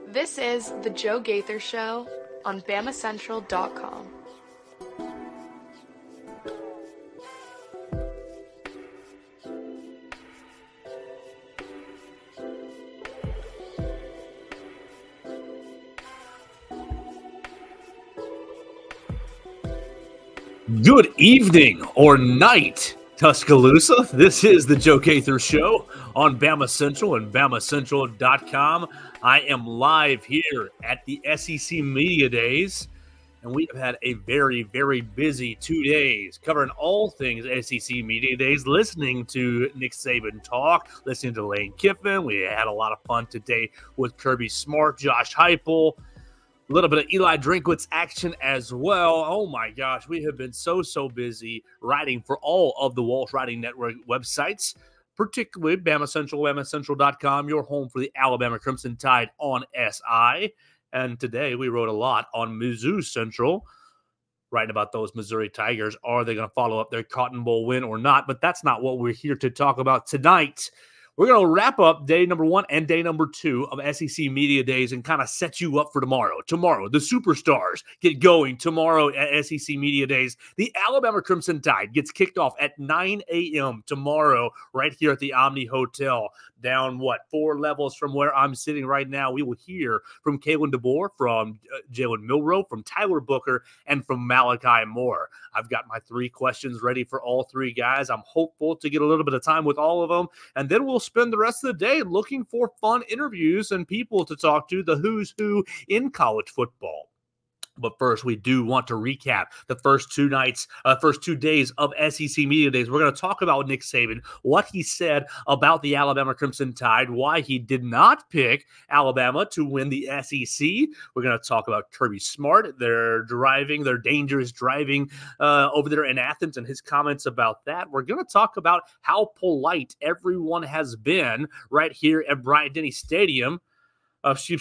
This is The Joe Gaither Show on BamaCentral.com. Good evening or night, Tuscaloosa. This is the Joe Gaither Show on Bama Central and BamaCentral.com. I am live here at the SEC Media Days, and we have had a very, very busy 2 days covering all things SEC Media Days, listening to Nick Saban talk, listening to Lane Kiffin. We had a lot of fun today with Kirby Smart, Josh Heupel. A little bit of Eli Drinkwitz action as well. Oh my gosh, we have been so busy writing for all of the Walsh Writing Network websites, particularly Bama Central, BamaCentral.com, your home for the Alabama Crimson Tide on SI. And today we wrote a lot on Mizzou Central, writing about those Missouri Tigers. Are they going to follow up their Cotton Bowl win or not? But that's not what we're here to talk about tonight. We're going to wrap up day number 1 and day number 2 of SEC Media Days and kind of set you up for tomorrow. Tomorrow, the superstars get going tomorrow at SEC Media Days. The Alabama Crimson Tide gets kicked off at 9 a.m. tomorrow right here at the Omni Hotel. Down, 4 levels from where I'm sitting right now. We will hear from Kalen DeBoer, from Jalen Milroe, from Tyler Booker, and from Malachi Moore. I've got my 3 questions ready for all 3 guys. I'm hopeful to get a little bit of time with all of them, and then we'll spend the rest of the day looking for fun interviews and people to talk to, the who's who in college football. But first, we do want to recap the first 2 days of SEC Media Days. We're going to talk about Nick Saban, what he said about the Alabama Crimson Tide, why he did not pick Alabama to win the SEC. We're going to talk about Kirby Smart, their dangerous driving over there in Athens, and his comments about that. We're going to talk about how polite everyone has been right here at Bryant-Denny Stadium.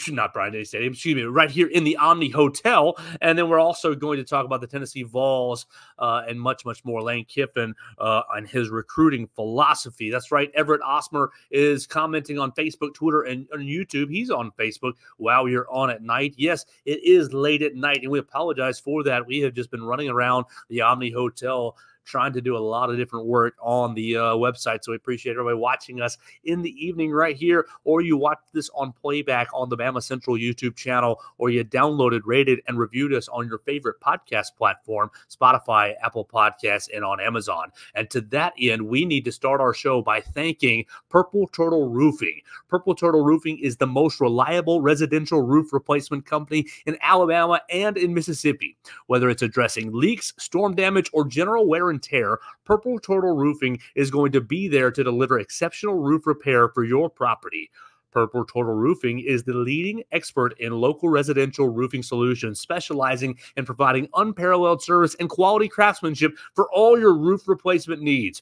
Not Bryant-Denny Stadium, right here in the Omni Hotel. And then we're also going to talk about the Tennessee Vols and much more. Lane Kiffin and his recruiting philosophy. That's right. Everett Osmer is commenting on Facebook, Twitter, and on YouTube. He's on Facebook while you're on at night. Yes, it is late at night, and we apologize for that. We have just been running around the Omni Hotel trying to do a lot of different work on the website. So we appreciate everybody watching us in the evening right here, or you watch this on playback on the Bama Central YouTube channel, or you downloaded, rated, and reviewed us on your favorite podcast platform, Spotify, Apple Podcasts, and on Amazon. And to that end, we need to start our show by thanking Purple Turtle Roofing. Purple Turtle Roofing is the most reliable residential roof replacement company in Alabama and in Mississippi. Whether it's addressing leaks, storm damage, or general wear and tear, Purple Turtle Roofing is going to be there to deliver exceptional roof repair for your property. Purple Turtle Roofing is the leading expert in local residential roofing solutions, specializing in providing unparalleled service and quality craftsmanship for all your roof replacement needs.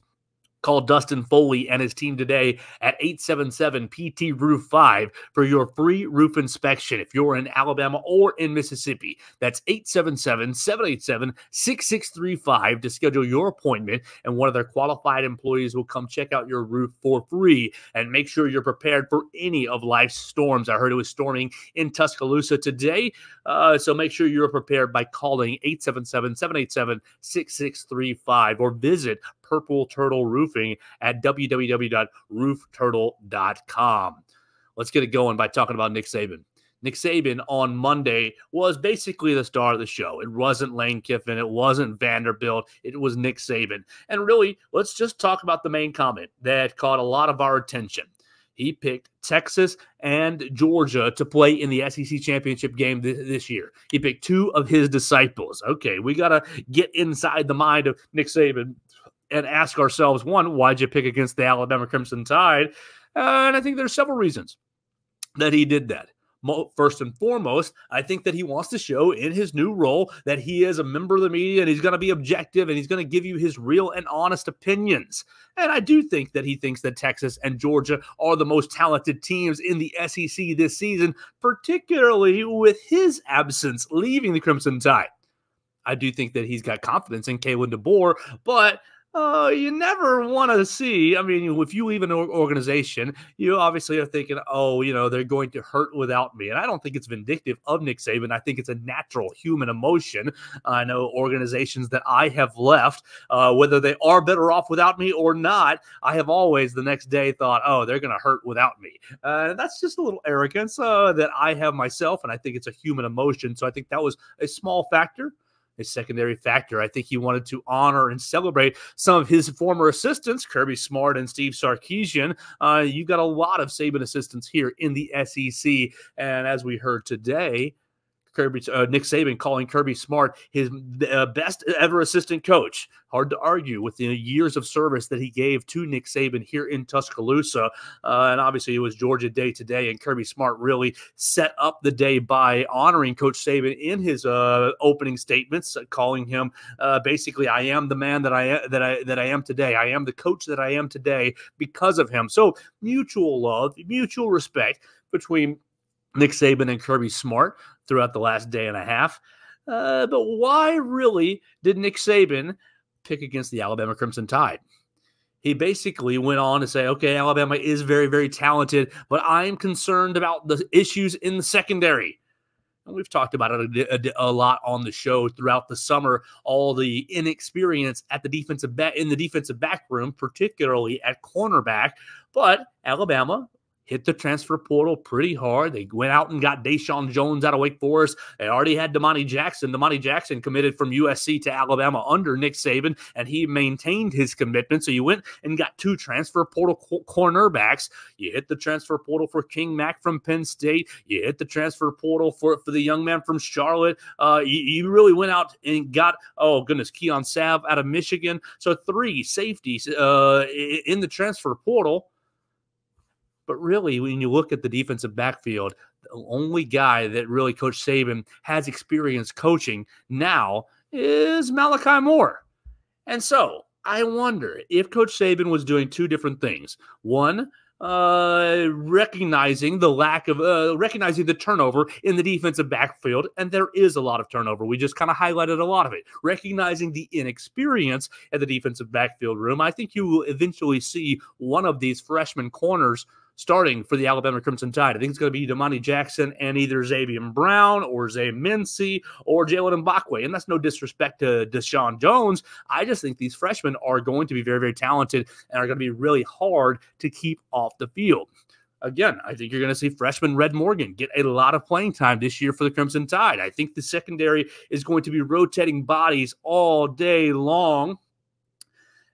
Call Dustin Foley and his team today at 877-PT-ROOF-5 for your free roof inspection if you're in Alabama or in Mississippi. That's 877-787-6635 to schedule your appointment, and one of their qualified employees will come check out your roof for free and make sure you're prepared for any of life's storms. I heard it was storming in Tuscaloosa today, so make sure you're prepared by calling 877-787-6635 or visit Purple Turtle Roofing at www.roofturtle.com. Let's get it going by talking about Nick Saban. Nick Saban on Monday was basically the star of the show. It wasn't Lane Kiffin. It wasn't Vanderbilt. It was Nick Saban. And really, let's just talk about the main comment that caught a lot of our attention. He picked Texas and Georgia to play in the SEC championship game this year. He picked 2 of his disciples. Okay, we got to get inside the mind of Nick Saban and ask ourselves, one, why'd you pick against the Alabama Crimson Tide? And I think there's several reasons that he did that. First and foremost, I think that he wants to show in his new role that he is a member of the media and he's going to be objective and he's going to give you his real and honest opinions. And I do think that he thinks that Texas and Georgia are the most talented teams in the SEC this season, particularly with his absence leaving the Crimson Tide. I do think that he's got confidence in Kalen DeBoer, but You never want to see. I mean, if you leave an organization, you obviously are thinking, oh, they're going to hurt without me. And I don't think it's vindictive of Nick Saban. I think it's a natural human emotion. I know organizations that I have left, whether they are better off without me or not, I have always the next day thought, oh, they're going to hurt without me. That's just a little arrogance that I have myself, and I think it's a human emotion. So I think that was a small factor. A secondary factor. I think he wanted to honor and celebrate some of his former assistants, Kirby Smart and Steve Sarkisian. You got a lot of Saban assistants here in the SEC. And as we heard today, Nick Saban calling Kirby Smart his best ever assistant coach. Hard to argue with the years of service that he gave to Nick Saban here in Tuscaloosa. And obviously it was Georgia Day today, and Kirby Smart really set up the day by honoring Coach Saban in his opening statements, calling him basically, I am the man that I am today. I am the coach that I am today because of him. So mutual love, mutual respect between Nick Saban and Kirby Smart throughout the last day and a half. But why really did Nick Saban pick against the Alabama Crimson Tide? He basically went on to say, okay, Alabama is very, very talented, but I'm concerned about the issues in the secondary. And we've talked about it a lot on the show throughout the summer, all the inexperience at the defensive back room, particularly at cornerback. But Alabama hit the transfer portal pretty hard. They went out and got Deshaun Jones out of Wake Forest. They already had Damani Jackson. Damani Jackson committed from USC to Alabama under Nick Saban, and he maintained his commitment. So you went and got 2 transfer portal cornerbacks. You hit the transfer portal for King Mack from Penn State. You hit the transfer portal for the young man from Charlotte. You really went out and got, Keon Sav out of Michigan. So 3 safeties in the transfer portal. But really, when you look at the defensive backfield, the only guy that really Coach Saban has experience coaching now is Malachi Moore. And so I wonder if Coach Saban was doing 2 different things. One, recognizing the turnover in the defensive backfield, and there is a lot of turnover. We just kind of highlighted a lot of it. Recognizing the inexperience at the defensive backfield room, I think you will eventually see one of these freshman corners starting for the Alabama Crimson Tide. I think it's going to be Damani Jackson and either Xavier Brown or Zay Mincy or Jalen Mbakwe. And that's no disrespect to Deshaun Jones. I just think these freshmen are going to be very, very talented and are going to be really hard to keep off the field. Again, I think you're going to see freshman Red Morgan get a lot of playing time this year for the Crimson Tide. I think the secondary is going to be rotating bodies all day long.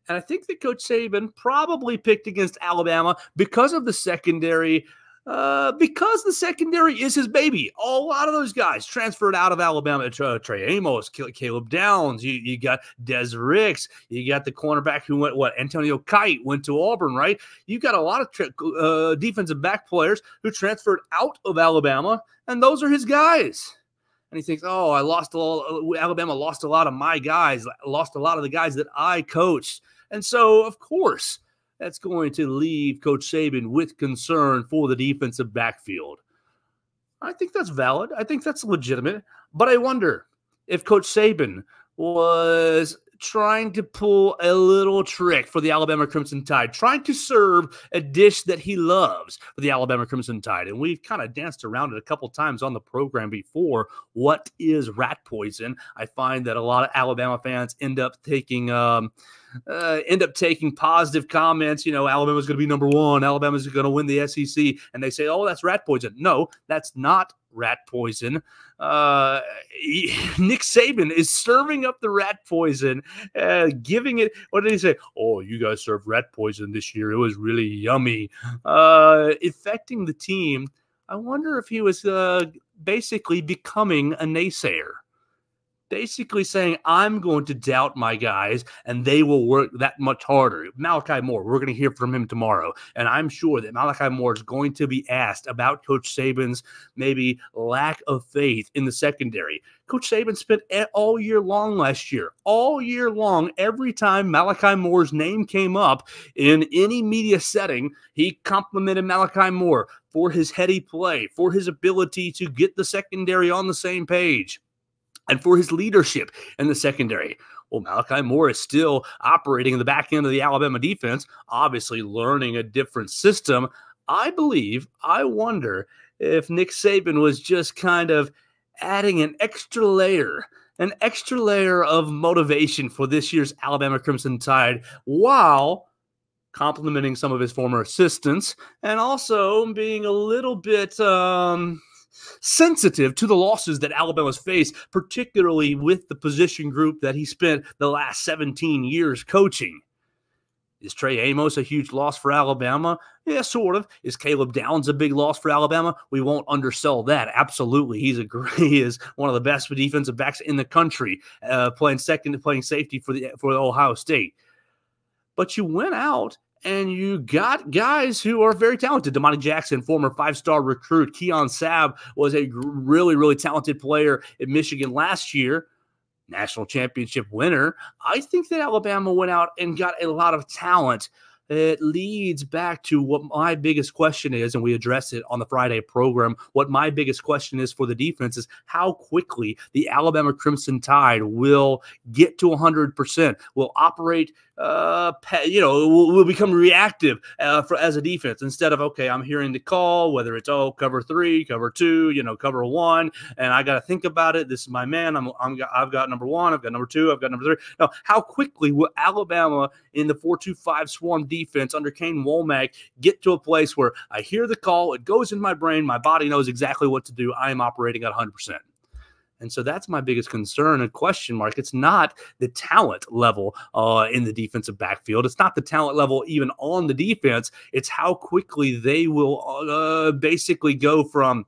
And I think that Coach Saban probably picked against Alabama because of the secondary, because the secondary is his baby. A lot of those guys transferred out of Alabama. Trey Amos, Caleb Downs, you got Des Ricks, you got the cornerback who went, Antonio Kite went to Auburn, right? You got a lot of defensive back players who transferred out of Alabama, and those are his guys. And he thinks, Alabama lost a lot of my guys, lost a lot of the guys that I coached. And so, of course, that's going to leave Coach Saban with concern for the defensive backfield. I think that's valid. I think that's legitimate. But I wonder if Coach Saban was trying to pull a little trick for the Alabama Crimson Tide, trying to serve a dish that he loves for the Alabama Crimson Tide. And we've kind of danced around it a couple times on the program before. What is rat poison? I find that a lot of Alabama fans end up taking positive comments. Alabama's going to be number 1. Alabama's going to win the SEC. And they say, oh, that's rat poison. No, that's not rat poison. Nick Saban is serving up the rat poison, giving it, what did he say? Oh, you guys served rat poison this year. It was really yummy. Affecting the team. I wonder if he was basically becoming a naysayer. Basically saying, I'm going to doubt my guys, and they will work that much harder. Malachi Moore, we're going to hear from him tomorrow, and I'm sure that Malachi Moore is going to be asked about Coach Saban's maybe lack of faith in the secondary. Coach Saban spent all year long last year, all year long, every time Malachi Moore's name came up in any media setting, he complimented Malachi Moore for his heady play, for his ability to get the secondary on the same page, and for his leadership in the secondary. Well, Malachi Moore is still operating in the back end of the Alabama defense, obviously learning a different system. I wonder if Nick Saban was just kind of adding an extra layer of motivation for this year's Alabama Crimson Tide while complimenting some of his former assistants and also being a little bit sensitive to the losses that Alabama's faced, particularly with the position group that he spent the last 17 years coaching. Is Trey Amos a huge loss for Alabama? Yeah, sort of. Is Caleb Downs a big loss for Alabama? We won't undersell that. Absolutely. He is one of the best defensive backs in the country, playing safety for Ohio State. But you went out and you got guys who are very talented. Damani Jackson, former 5-star recruit. Keon Sabb was a really, really talented player at Michigan last year. National championship winner. I think that Alabama went out and got a lot of talent. It leads back to what my biggest question is, and we addressed it on the Friday program. What my biggest question is for the defense is how quickly the Alabama Crimson Tide will get to 100%, will operate, will become reactive as a defense instead of, okay, I'm hearing the call, whether it's, cover 3, cover 2, cover 1, and I got to think about it. This is my man. I've got number 1, I've got number 2, I've got number 3. Now, how quickly will Alabama in the 4-2-5 swarm defense under Kane Womack get to a place where I hear the call, it goes in my brain, my body knows exactly what to do, I am operating at 100%. And so that's my biggest concern and question mark. It's not the talent level in the defensive backfield. It's not the talent level even on the defense. It's how quickly they will basically go from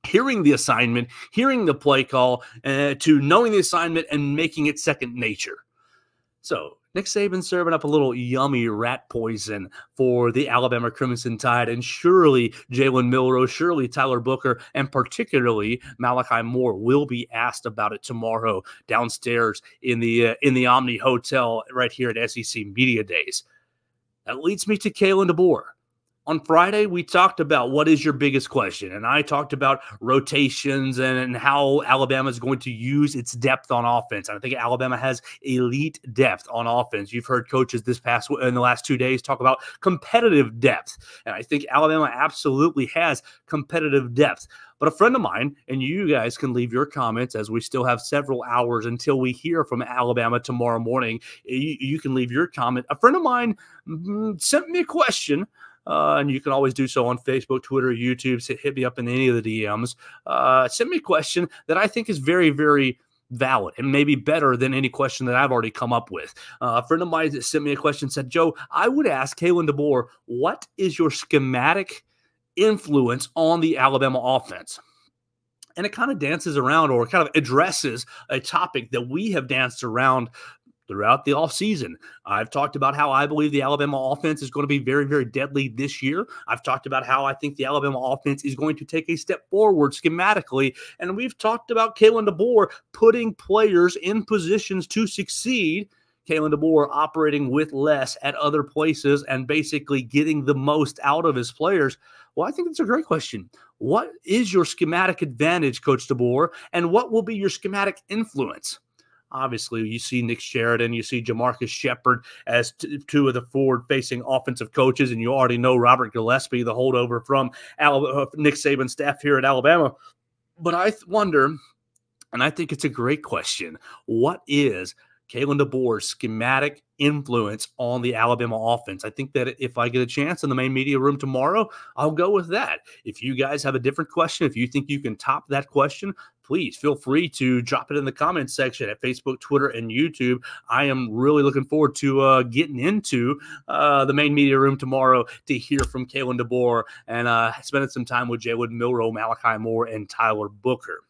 hearing the assignment, hearing the play call, to knowing the assignment and making it second nature. So Nick Saban serving up a little yummy rat poison for the Alabama Crimson Tide, and surely Jalen Milroe, surely Tyler Booker, and particularly Malachi Moore will be asked about it tomorrow downstairs in the Omni Hotel right here at SEC Media Days. That leads me to Kalen DeBoer. On Friday, we talked about what is your biggest question, and I talked about rotations and how Alabama is going to use its depth on offense. I think Alabama has elite depth on offense. You've heard coaches in the last 2 days talk about competitive depth, and I think Alabama absolutely has competitive depth. But a friend of mine, and you guys can leave your comments as we still have several hours until we hear from Alabama tomorrow morning. You can leave your comment. A friend of mine sent me a question. And you can always do so on Facebook, Twitter, YouTube. Hit me up in any of the DMs. Send me a question that I think is very, very valid and maybe better than any question that I've already come up with. A friend of mine that sent me a question said, Joe, I would ask Kalen DeBoer, what is your schematic influence on the Alabama offense? And it kind of dances around or kind of addresses a topic that we have danced around throughout the offseason. I've talked about how I believe the Alabama offense is going to be very, very deadly this year. I've talked about how I think the Alabama offense is going to take a step forward schematically. And we've talked about Kalen DeBoer putting players in positions to succeed. Kalen DeBoer operating with less at other places and basically getting the most out of his players. Well, I think that's a great question. What is your schematic advantage, Coach DeBoer, and what will be your schematic influence? Obviously, you see Nick Sheridan, you see Jamarcus Shepard as two of the forward-facing offensive coaches, and you already know Robert Gillespie, the holdover from Nick Saban's staff here at Alabama. But I wonder, and I think it's a great question, what is Kalen DeBoer's schematic influence on the Alabama offense? I think that if I get a chance in the main media room tomorrow, I'll go with that. If you guys have a different question, if you think you can top that question, please feel free to drop it in the comments section at Facebook, Twitter, and YouTube. I am really looking forward to getting into the main media room tomorrow to hear from Kalen DeBoer and spending some time with Jalen Milroe, Malachi Moore, and Tyler Booker.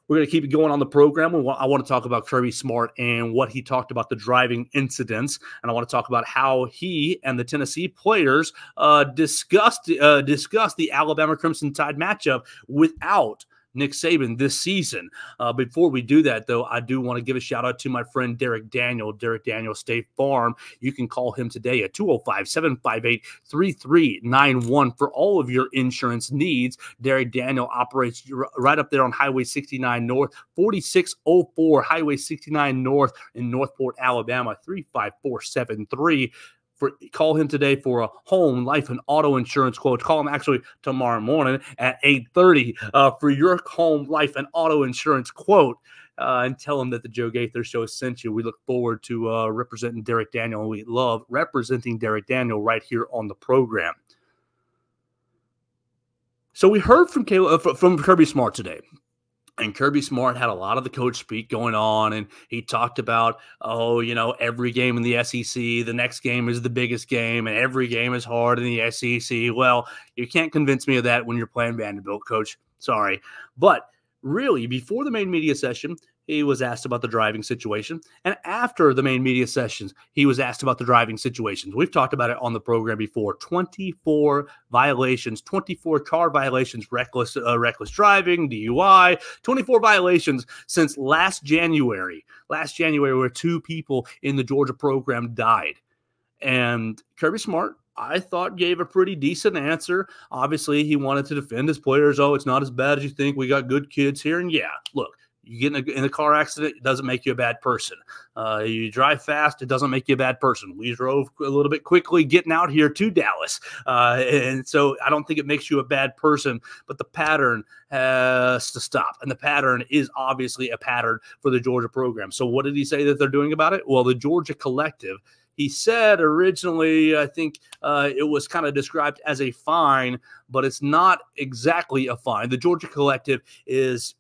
We're going to keep it going on the program. I want to talk about Kirby Smart and what he talked about the driving incidents. And I want to talk about how he and the Tennessee players discussed the Alabama Crimson Tide matchup without Nick Saban this season. Before we do that, though, I do want to give a shout out to my friend Derek Daniel State Farm. You can call him today at 205-758-3391 for all of your insurance needs. Derek Daniel operates right up there on Highway 69 North, 4604 Highway 69 North in Northport, Alabama, 35473. Call him today for a home, life, and auto insurance quote. Call him actually tomorrow morning at 8:30 for your home, life, and auto insurance quote. And tell him that the Joe Gaither Show sent you. We look forward to representing Derek Daniel, and we love representing Derek Daniel right here on the program. So we heard from Kirby Smart today. And Kirby Smart had a lot of the coach speak going on, and he talked about, every game in the SEC, the next game is the biggest game, and every game is hard in the SEC. Well, you can't convince me of that when you're playing Vanderbilt, Coach. Sorry. But really, before the main media session, he was asked about the driving situation. And after the main media sessions, he was asked about the driving situations. We've talked about it on the program before. 24 violations, 24 car violations, reckless driving, DUI, 24 violations since last January. Last January, where 2 people in the Georgia program died. And Kirby Smart, I thought, gave a pretty decent answer. Obviously, he wanted to defend his players. Oh, it's not as bad as you think. We got good kids here. And yeah, look, you get in a car accident, it doesn't make you a bad person. You drive fast, it doesn't make you a bad person. We drove a little bit quickly getting out here to Dallas. And so I don't think it makes you a bad person, but the pattern has to stop. And the pattern is obviously a pattern for the Georgia program. So what did he say that they're doing about it? Well, the Georgia Collective, he said originally, I think it was kind of described as a fine, but it's not exactly a fine. The Georgia Collective is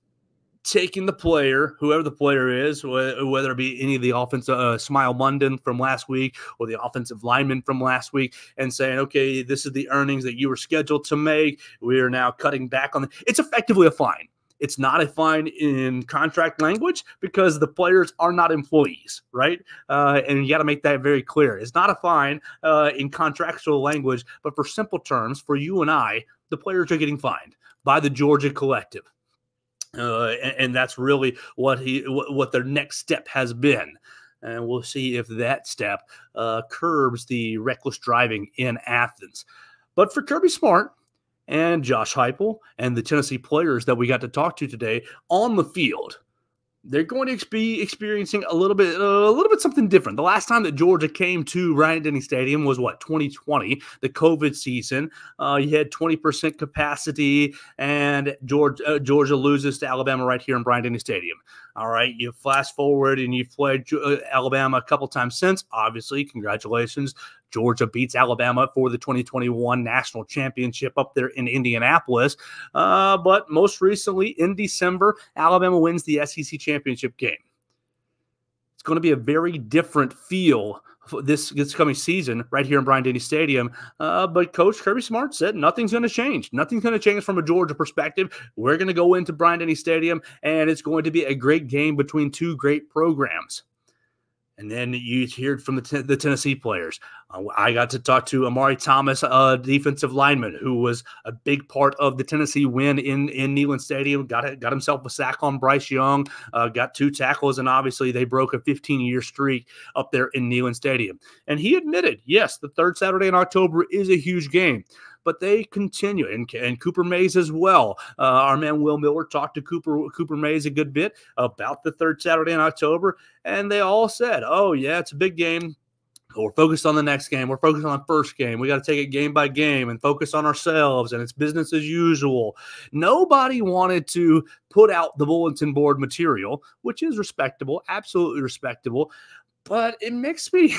taking the player, whoever the player is, whether it be any of the offensive Smile London from last week or the offensive lineman from last week, and saying, okay, this is the earnings that you were scheduled to make. We are now cutting back on it. It's effectively a fine. It's not a fine in contract language because the players are not employees, right? And you got to make that very clear. It's not a fine in contractual language, but for simple terms, for you and I, the players are getting fined by the Georgia Collective. And that's really what their next step has been. And we'll see if that step curbs the reckless driving in Athens. But for Kirby Smart and Josh Heupel and the Tennessee players that we got to talk to today on the field, they're going to be experiencing a little bit something different. The last time that Georgia came to Bryant-Denny Stadium was 2020, the COVID season. You had 20% capacity, and Georgia loses to Alabama right here in Bryant-Denny Stadium. All right, you fast forward and you've played Alabama a couple times since. Obviously, congratulations. Georgia beats Alabama for the 2021 national championship up there in Indianapolis. But most recently, in December, Alabama wins the SEC championship game. It's going to be a very different feel for this coming season right here in Bryant-Denny Stadium. But Coach Kirby Smart said nothing's going to change. Nothing's going to change from a Georgia perspective. We're going to go into Bryant-Denny Stadium, and it's going to be a great game between 2 great programs. And then you heard from the Tennessee players. I got to talk to Amari Thomas, defensive lineman, who was a big part of the Tennessee win in Neyland Stadium. Got himself a sack on Bryce Young, got 2 tackles, and obviously they broke a 15-year streak up there in Neyland Stadium. And he admitted, yes, the 3rd Saturday in October is a huge game. But they continue, and Cooper Mays as well. Our man Will Miller talked to Cooper Mays a good bit about the 3rd Saturday in October, and they all said, oh, yeah, it's a big game. We're focused on the next game. We're focused on the first game. We got to take it game by game and focus on ourselves, and it's business as usual. Nobody wanted to put out the bulletin board material, which is respectable, absolutely respectable. But it makes me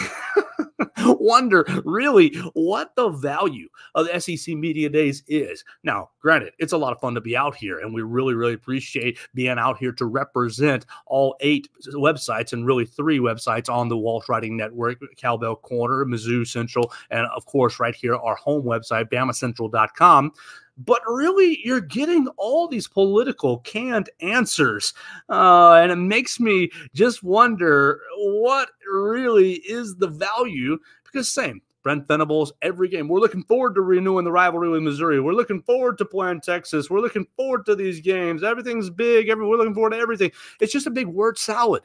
wonder, really, what the value of the SEC Media Days is. Now, granted, it's a lot of fun to be out here, and we really, really appreciate being out here to represent all 8 websites and really 3 websites on the Walsh Writing Network, Cowbell Corner, Mizzou Central, and, of course, right here, our home website, BamaCentral.com. But really, you're getting all these political canned answers, and it makes me just wonder what really is the value, because same, Brent Venables, every game. We're looking forward to renewing the rivalry with Missouri. We're looking forward to playing Texas. We're looking forward to these games. Everything's big. We're looking forward to everything. It's just a big word salad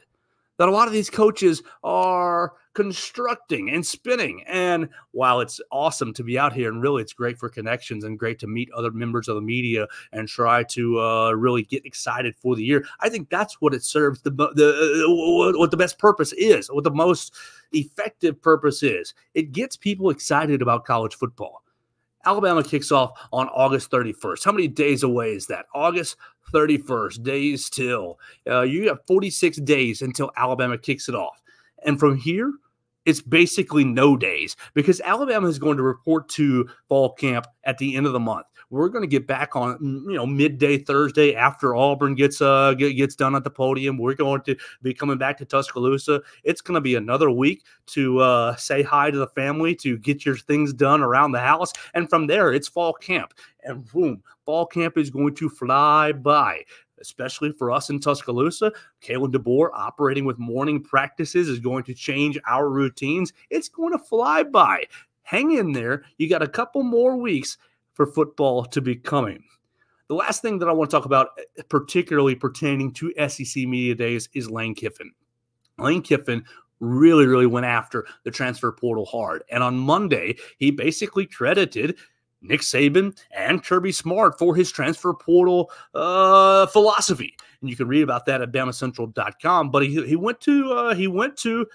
that a lot of these coaches are constructing and spinning. And while it's awesome to be out here, and really it's great for connections and great to meet other members of the media and try to really get excited for the year, I think that's what it serves, what the best purpose is, what the most effective purpose is. It gets people excited about college football. Alabama kicks off on August 31st. How many days away is that? August 31st, days till. You have 46 days until Alabama kicks it off. And from here, it's basically no days because Alabama is going to report to fall camp at the end of the month. We're going to get back on, midday Thursday after Auburn gets done at the podium. We're going to be coming back to Tuscaloosa. It's going to be another week to say hi to the family, to get your things done around the house. And from there, it's fall camp. And boom, fall camp is going to fly by. Especially for us in Tuscaloosa. Kalen DeBoer operating with morning practices is going to change our routines. It's going to fly by. Hang in there. You got a couple more weeks for football to be coming. The last thing that I want to talk about, particularly pertaining to SEC Media Days, is Lane Kiffin. Lane Kiffin really went after the transfer portal hard. And on Monday, he basically credited Nick Saban and Kirby Smart for his transfer portal philosophy. And you can read about that at BamaCentral.com. But he went to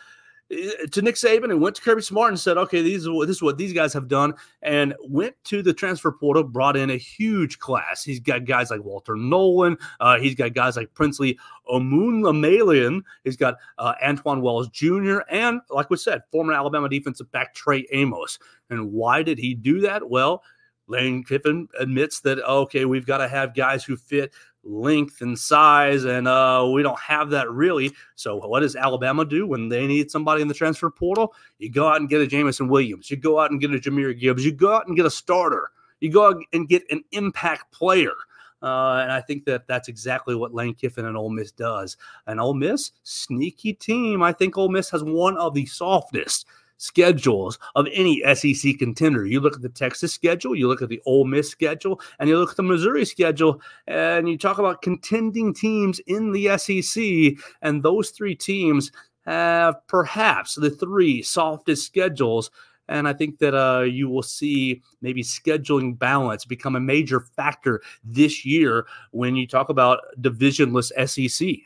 Nick Saban and went to Kirby Smart and said, okay, this is what these guys have done, and went to the transfer portal, brought in a huge class. He's got guys like Walter Nolan. He's got guys like Princely Omunlamalian. He's got Antoine Wells Jr. and, like we said, former Alabama defensive back Trey Amos. And why did he do that? Well, Lane Kiffin admits that, okay, we've got to have guys who fit length and size, and we don't have that really. So what does Alabama do when they need somebody in the transfer portal? You go out and get a Jamison Williams. You go out and get a Jahmyr Gibbs. You go out and get a starter. You go out and get an impact player. And I think that that's exactly what Lane Kiffin and Ole Miss does. And Ole Miss, sneaky team. I think Ole Miss has one of the softest schedules of any SEC contender. You look at the Texas schedule, you look at the Ole Miss schedule, and you look at the Missouri schedule, and you talk about contending teams in the SEC, and those three teams have perhaps the three softest schedules. And I think that you will see maybe scheduling balance become a major factor this year when you talk about divisionless SEC.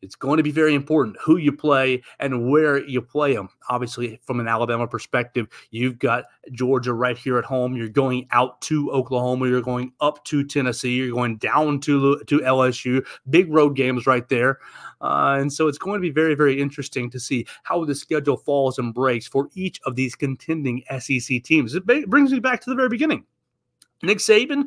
It's going to be very important who you play and where you play them. Obviously, from an Alabama perspective, you've got Georgia right here at home. You're going out to Oklahoma. You're going up to Tennessee. You're going down to LSU. Big road games right there. And so it's going to be very, very interesting to see how the schedule falls and breaks for each of these contending SEC teams. It brings me back to the very beginning. Nick Saban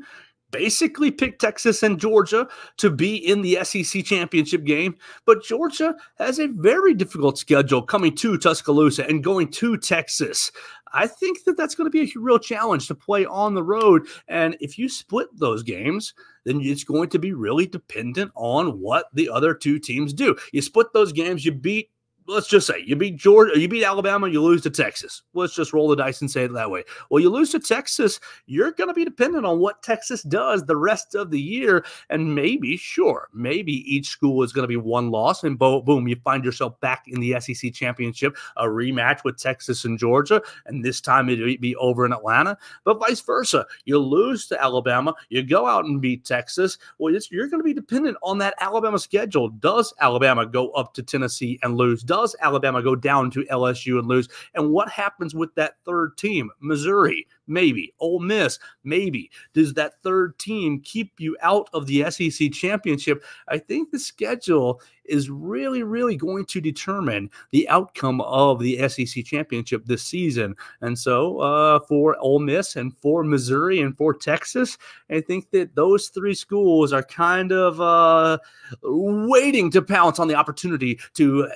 basically picked Texas and Georgia to be in the SEC championship game, but Georgia has a very difficult schedule coming to Tuscaloosa and going to Texas. I think that that's going to be a real challenge to play on the road, and if you split those games, then it's going to be really dependent on what the other two teams do. You split those games, you beat, let's just say you beat Georgia, you beat Alabama, you lose to Texas. Let's just roll the dice and say it that way. Well, you lose to Texas, you're going to be dependent on what Texas does the rest of the year. And maybe each school is going to be one loss, and boom, you find yourself back in the SEC championship, a rematch with Texas and Georgia, and this time it'll be over in Atlanta. But vice versa, you lose to Alabama, you go out and beat Texas. Well, you're going to be dependent on that Alabama schedule. Does Alabama go up to Tennessee and lose? Does Alabama go down to LSU and lose? And what happens with that third team? Missouri, maybe. Ole Miss, maybe. Does that third team keep you out of the SEC championship? I think the schedule is really, really going to determine the outcome of the SEC championship this season. And so for Ole Miss and for Missouri and for Texas, I think that those three schools are kind of waiting to pounce on the opportunity to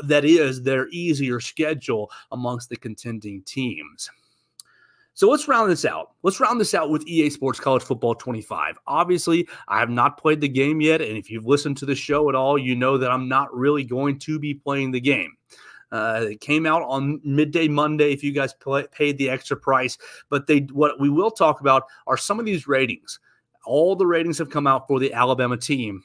that is their easier schedule amongst the contending teams. So let's round this out. Let's round this out with EA Sports College Football 25. Obviously, I have not played the game yet, and if you've listened to the show at all, you know that I'm not really going to be playing the game. It came out on midday Monday if you guys paid the extra price. But what we will talk about are some of these ratings. All the ratings have come out for the Alabama team.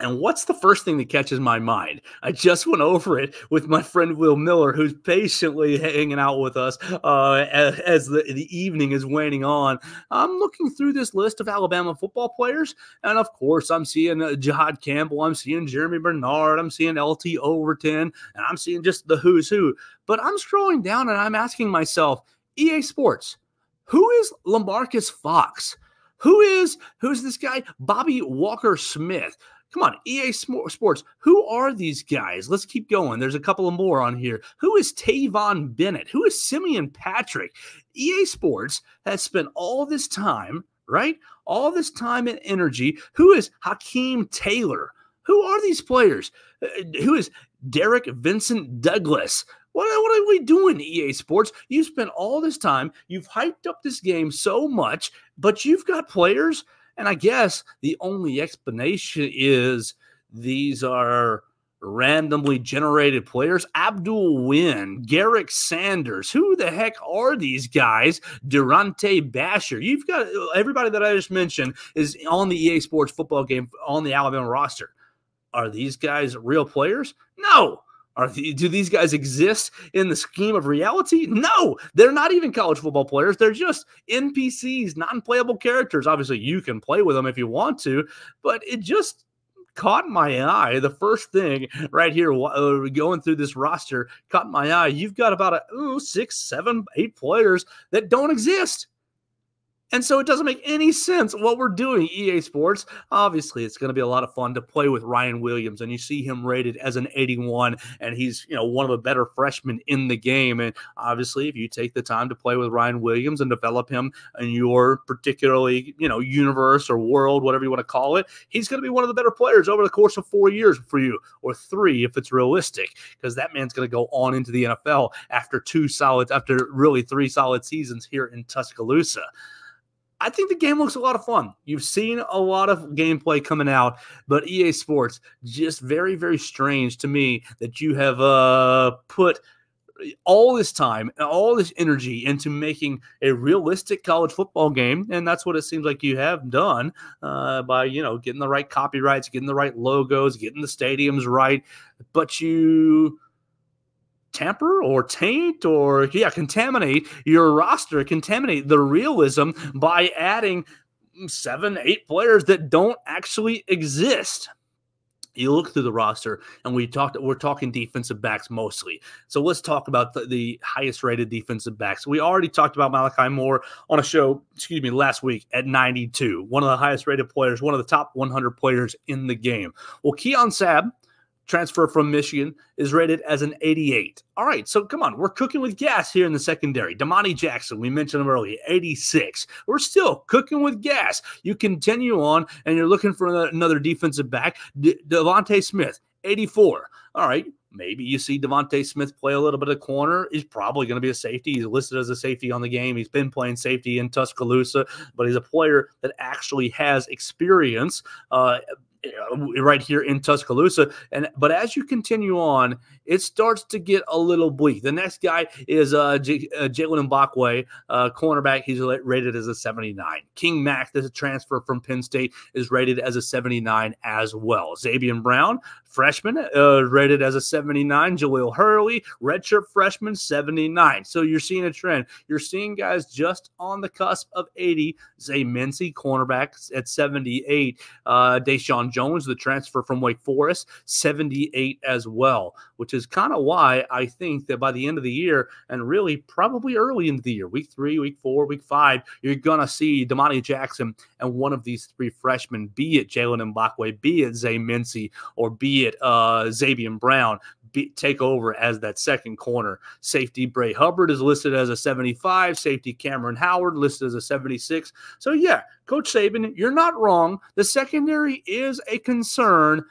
And what's the first thing that catches my mind? I just went over it with my friend Will Miller, who's patiently hanging out with us as the evening is waning on. I'm looking through this list of Alabama football players, and of course, I'm seeing Jihad Campbell, I'm seeing Jeremy Bernard, I'm seeing LT Overton, and I'm seeing just the who's who. But I'm scrolling down, and I'm asking myself, EA Sports, who is LaMarcus Fox? Who's this guy, Bobby Walker-Smith? Come on, EA Sports, who are these guys? Let's keep going. There's a couple of more on here. Who is Tavon Bennett? Who is Simeon Patrick? EA Sports has spent all this time, right? All this time and energy. Who is Hakeem Taylor? Who are these players? Who is Derek Vincent Douglas? What are we doing, EA Sports? You spent all this time. You've hyped up this game so much, but you've got players. And I guess the only explanation is these are randomly generated players. Abdul Wynn, Garrick Sanders. Who the heck are these guys? Durante Basher. You've got everybody that I just mentioned is on the EA Sports football game on the Alabama roster. Are these guys real players? No. Do these guys exist in the scheme of reality? No, they're not even college football players. They're just NPCs, non-playable characters. Obviously, you can play with them if you want to, but it just caught my eye. The first thing right here, going through this roster, caught my eye. You've got about 6, 7, 8 players that don't exist. And so it doesn't make any sense what we're doing, EA Sports. Obviously, it's going to be a lot of fun to play with Ryan Williams, and you see him rated as an 81, and he's one of the better freshmen in the game. And obviously, if you take the time to play with Ryan Williams and develop him in your particularly universe or world, whatever you want to call it, he's going to be one of the better players over the course of 4 years for you, or 3 if it's realistic, because that man's going to go on into the NFL after 3 solid seasons here in Tuscaloosa. I think the game looks a lot of fun. You've seen a lot of gameplay coming out, but EA Sports, just very, very strange to me that you have put all this time and all this energy into making a realistic college football game, and that's what it seems like you have done by getting the right copyrights, getting the right logos, getting the stadiums right, but you tamper or taint or contaminate your roster, contaminate the realism by adding 7, 8 players that don't actually exist. You look through the roster, and we're talking defensive backs mostly. So let's talk about the highest rated defensive backs. We already talked about Malachi Moore on a show, last week at 92, one of the highest rated players, one of the top 100 players in the game. Well, Keon Sabb, transfer from Michigan, is rated as an 88. All right, so come on. We're cooking with gas here in the secondary. Damani Jackson, we mentioned him earlier, 86. We're still cooking with gas. You continue on, and you're looking for another defensive back. Devontae Smith, 84. All right, maybe you see Devontae Smith play a little bit of corner. He's probably going to be a safety. He's listed as a safety on the game. He's been playing safety in Tuscaloosa, but he's a player that actually has experience right here in Tuscaloosa. But as you continue on, it starts to get a little bleak. The next guy is Jalen Mbakwe, cornerback. He's rated as a 79. King Mack, this is a transfer from Penn State, is rated as a 79 as well. Xavier Brown, freshman, rated as a 79. Jaleel Hurley, redshirt freshman, 79. So you're seeing a trend. You're seeing guys just on the cusp of 80. Zay Mincy, cornerback, at 78. Deshaun Jones, the transfer from Wake Forest, 78 as well, which is kind of why I think that by the end of the year, and really probably early into the year, week 3, week 4, week 5, you're going to see Damani Jackson and one of these 3 freshmen, be it Jalen Mbakwe, be it Zay Mincy, or be it Xavier Brown, take over as that second corner. Safety Bray Hubbard is listed as a 75. Safety Cameron Howard listed as a 76. So yeah, Coach Saban, you're not wrong. The secondary is a concern,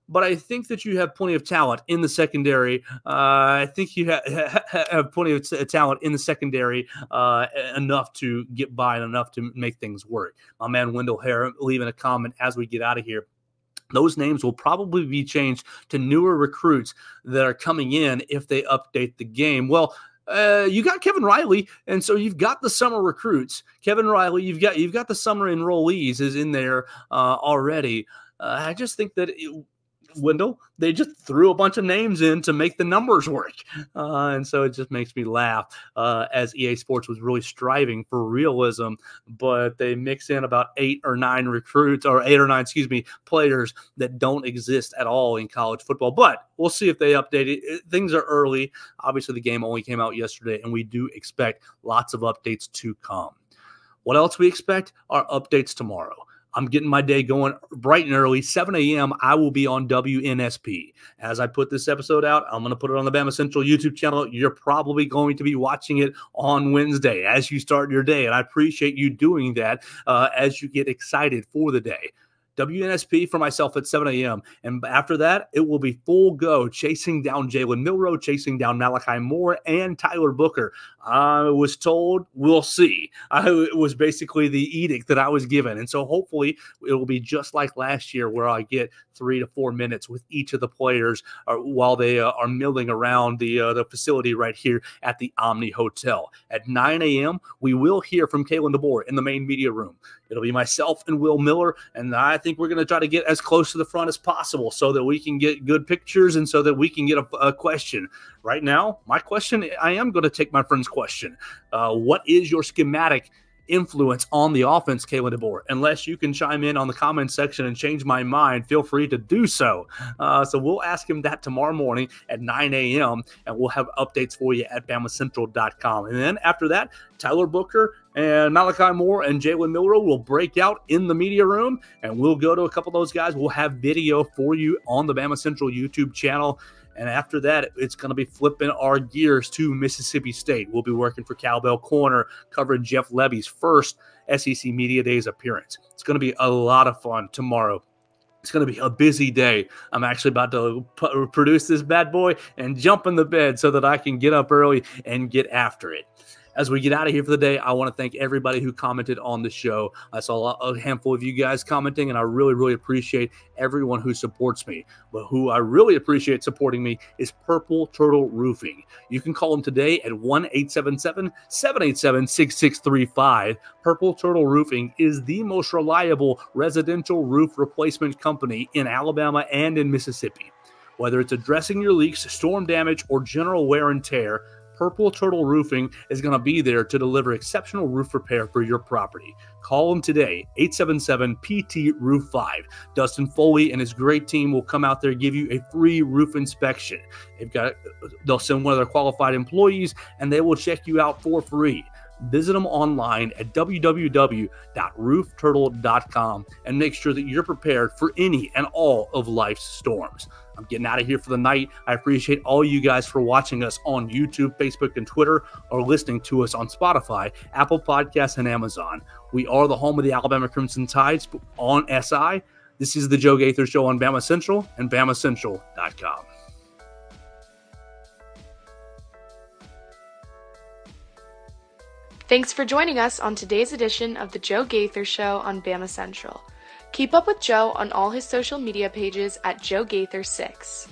but I think that you have plenty of talent in the secondary. I think you have plenty of talent in the secondary, enough to get by and enough to make things work. My man Wendell Hare leaving a comment as we get out of here. Those names will probably be changed to newer recruits that are coming in if they update the game. Well, you got Kevin Riley, and so you've got the summer recruits. Kevin Riley, you've got the summer enrollees is in there already. I just think that Wendell, they just threw a bunch of names in to make the numbers work. And so it just makes me laugh as EA Sports was really striving for realism, but they mix in about 8 or 9 players that don't exist at all in college football. But we'll see if they update it. Things are early. Obviously, the game only came out yesterday, and we do expect lots of updates to come. What else we expect are updates tomorrow. I'm getting my day going bright and early. 7 a.m., I will be on WNSP. As I put this episode out, I'm going to put it on the Bama Central YouTube channel. You're probably going to be watching it on Wednesday as you start your day, and I appreciate you doing that as you get excited for the day. WNSP for myself at 7 a.m. And after that, it will be full go chasing down Jalen Milroe, chasing down Malachi Moore, and Tyler Booker. I was told, we'll see. It was basically the edict that I was given. And so hopefully it will be just like last year where I get 3 to 4 minutes with each of the players while they are milling around the facility right here at the Omni Hotel. At 9 a.m., we will hear from Kalen DeBoer in the main media room. It'll be myself and Will Miller, and I think we're going to try to get as close to the front as possible so that we can get good pictures and so that we can get a question. Right now, my question, I am going to take my friend's question. What is your schematic influence on the offense, Kalen DeBoer? Unless you can chime in on the comment section and change my mind, feel free to do so. So we'll ask him that tomorrow morning at 9 a.m., and we'll have updates for you at BamaCentral.com. And then after that, Tyler Booker and Malachi Moore and Jalen Milroe will break out in the media room, and we'll go to a couple of those guys. We'll have video for you on the Bama Central YouTube channel. And after that, it's going to be flipping our gears to Mississippi State. We'll be working for Cowbell Corner, covering Jeff Levy's first SEC Media Days appearance. It's going to be a lot of fun tomorrow. It's going to be a busy day. I'm actually about to produce this bad boy and jump in the bed so that I can get up early and get after it. As we get out of here for the day, I want to thank everybody who commented on the show. I saw a handful of you guys commenting, and I really, really appreciate everyone who supports me. But who I really appreciate supporting me is Purple Turtle Roofing. You can call them today at 1-877-787-6635. Purple Turtle Roofing is the most reliable residential roof replacement company in Alabama and in Mississippi. Whether it's addressing your leaks, storm damage, or general wear and tear, Purple Turtle Roofing is going to be there to deliver exceptional roof repair for your property. Call them today, 877-PT-ROOF-5. Dustin Foley and his great team will come out there and give you a free roof inspection. They'll send one of their qualified employees, and they will check you out for free. Visit them online at www.roofturtle.com and make sure that you're prepared for any and all of life's storms. I'm getting out of here for the night. I appreciate all you guys for watching us on YouTube, Facebook, and Twitter, or listening to us on Spotify, Apple Podcasts, and Amazon. We are the home of the Alabama Crimson Tides on SI. This is the Joe Gaither Show on Bama Central and BamaCentral.com. Thanks for joining us on today's edition of the Joe Gaither Show on Bama Central. Keep up with Joe on all his social media pages at Joe Gaither6.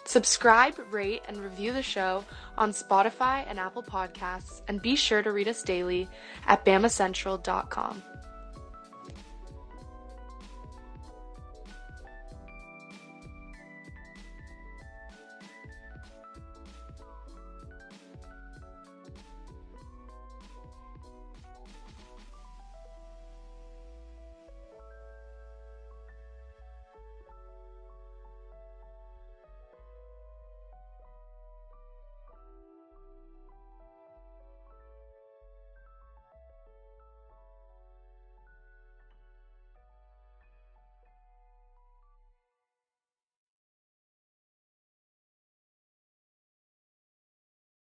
Subscribe, rate, and review the show on Spotify and Apple Podcasts, and be sure to read us daily at BamaCentral.com.